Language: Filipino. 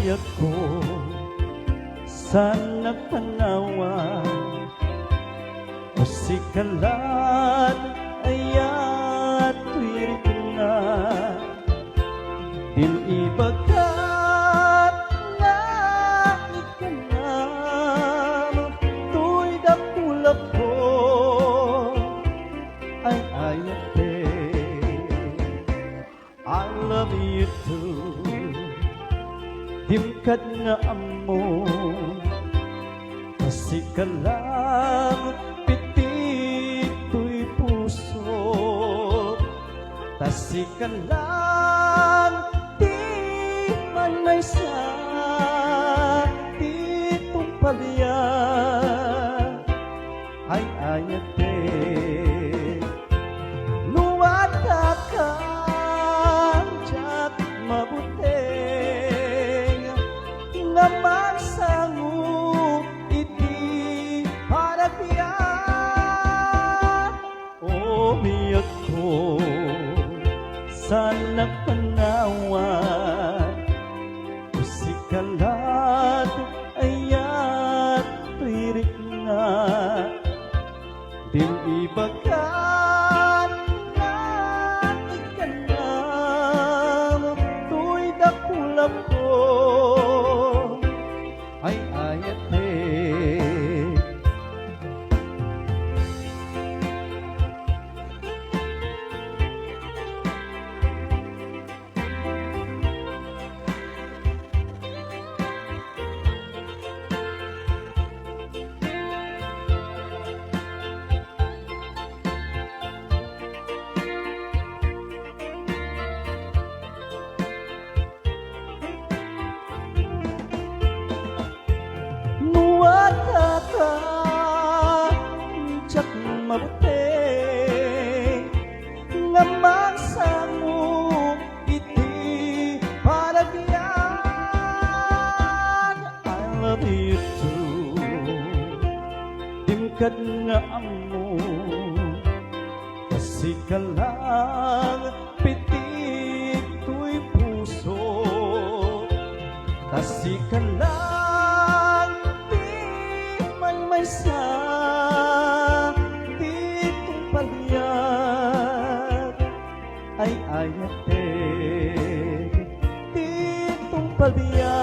biyak ko sa nagpanawa o sikalat ayat tuwirik na dinibagat na ikanam tuy dakulap ko ay ayate I love you too dimkat nga amo kasikalang pitik tuy puso kasikalang di man may sa ditong palya ay ayate luwata ka mabuteng nga magsango iti paragyan o biyak ko sa nagpanawan o sikalat ayat tirik na din ibagan na ikanam tuy dakulap ko ay ayate jak mabuting nga magsango iti paragyan I love you too dimkat nga amo kasikalang pitik tuy puso kasikalang di man may sa ay ayate ditong palya